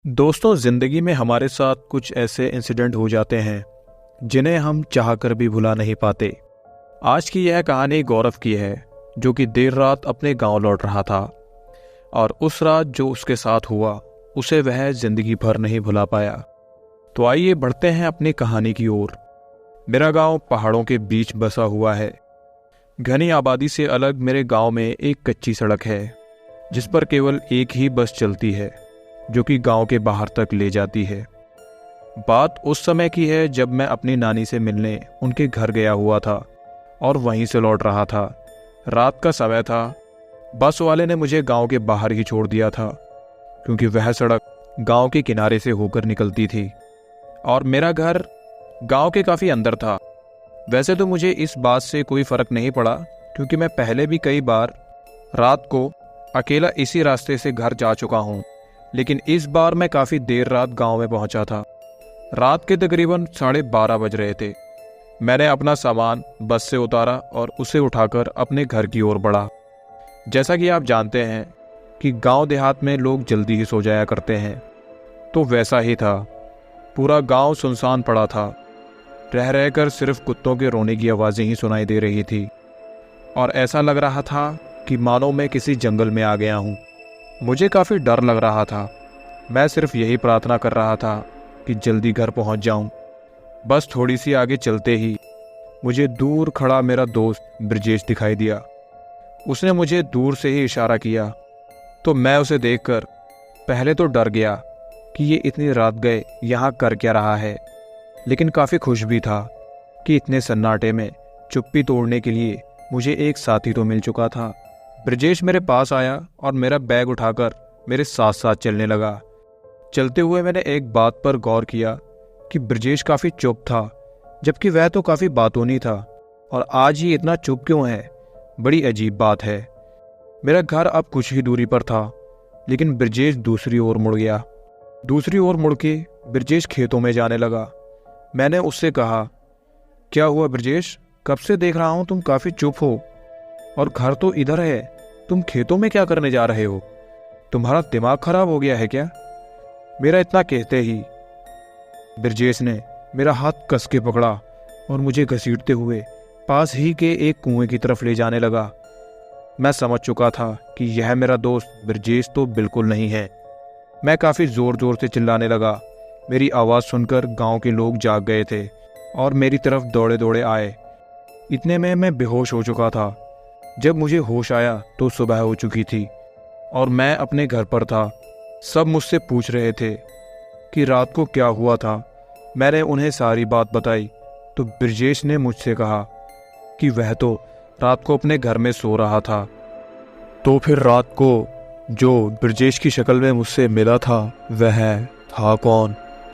दोस्तों, ज़िंदगी में हमारे साथ कुछ ऐसे इंसिडेंट हो जाते हैं जिन्हें हम चाहकर भी भुला नहीं पाते। आज की यह कहानी गौरव की है, जो कि देर रात अपने गांव लौट रहा था और उस रात जो उसके साथ हुआ उसे वह ज़िंदगी भर नहीं भुला पाया। तो आइए बढ़ते हैं अपनी कहानी की ओर। मेरा गांव पहाड़ों के बीच बसा हुआ है। घनी आबादी से अलग मेरे गांव में एक कच्ची सड़क है जिस पर केवल एक ही बस चलती है, जो कि गांव के बाहर तक ले जाती है। बात उस समय की है जब मैं अपनी नानी से मिलने उनके घर गया हुआ था और वहीं से लौट रहा था। रात का समय था। बस वाले ने मुझे गांव के बाहर ही छोड़ दिया था, क्योंकि वह सड़क गांव के किनारे से होकर निकलती थी और मेरा घर गांव के काफ़ी अंदर था। वैसे तो मुझे इस बात से कोई फ़र्क नहीं पड़ा, क्योंकि मैं पहले भी कई बार रात को अकेला इसी रास्ते से घर जा चुका हूँ, लेकिन इस बार मैं काफ़ी देर रात गांव में पहुंचा था। रात के तकरीबन 12:30 बज रहे थे। मैंने अपना सामान बस से उतारा और उसे उठाकर अपने घर की ओर बढ़ा। जैसा कि आप जानते हैं कि गांव देहात में लोग जल्दी ही सो जाया करते हैं, तो वैसा ही था। पूरा गांव सुनसान पड़ा था। रह रहकर सिर्फ कुत्तों के रोने की आवाज़ें ही सुनाई दे रही थी और ऐसा लग रहा था कि मानो मैं किसी जंगल में आ गया हूँ। मुझे काफ़ी डर लग रहा था। मैं सिर्फ यही प्रार्थना कर रहा था कि जल्दी घर पहुंच जाऊं। बस थोड़ी सी आगे चलते ही मुझे दूर खड़ा मेरा दोस्त ब्रजेश दिखाई दिया। उसने मुझे दूर से ही इशारा किया, तो मैं उसे देखकर पहले तो डर गया कि ये इतनी रात गए यहाँ कर क्या रहा है, लेकिन काफ़ी खुश भी था कि इतने सन्नाटे में चुप्पी तोड़ने के लिए मुझे एक साथी तो मिल चुका था। ब्रजेश मेरे पास आया और मेरा बैग उठाकर मेरे साथ साथ चलने लगा। चलते हुए मैंने एक बात पर गौर किया कि ब्रजेश काफ़ी चुप था, जबकि वह तो काफ़ी बातूनी था, और आज ही इतना चुप क्यों है। बड़ी अजीब बात है। मेरा घर अब कुछ ही दूरी पर था, लेकिन ब्रजेश दूसरी ओर मुड़ गया। दूसरी ओर मुड़ के ब्रजेश खेतों में जाने लगा। मैंने उससे कहा, क्या हुआ ब्रजेश, कब से देख रहा हूँ तुम काफ़ी चुप हो, और घर तो इधर है, तुम खेतों में क्या करने जा रहे हो? तुम्हारा दिमाग खराब हो गया है क्या? मेरा इतना कहते ही ब्रजेश ने मेरा हाथ कस के पकड़ा और मुझे घसीटते हुए पास ही के एक कुएं की तरफ ले जाने लगा। मैं समझ चुका था कि यह मेरा दोस्त ब्रजेश तो बिल्कुल नहीं है। मैं काफ़ी ज़ोर ज़ोर से चिल्लाने लगा। मेरी आवाज़ सुनकर गांव के लोग जाग गए थे और मेरी तरफ दौड़े दौड़े आए। इतने में मैं बेहोश हो चुका था। जब मुझे होश आया तो सुबह हो चुकी थी और मैं अपने घर पर था। सब मुझसे पूछ रहे थे कि रात को क्या हुआ था। मैंने उन्हें सारी बात बताई तो ब्रजेश ने मुझसे कहा कि वह तो रात को अपने घर में सो रहा था। तो फिर रात को जो ब्रजेश की शक्ल में मुझसे मिला था वह था कौन?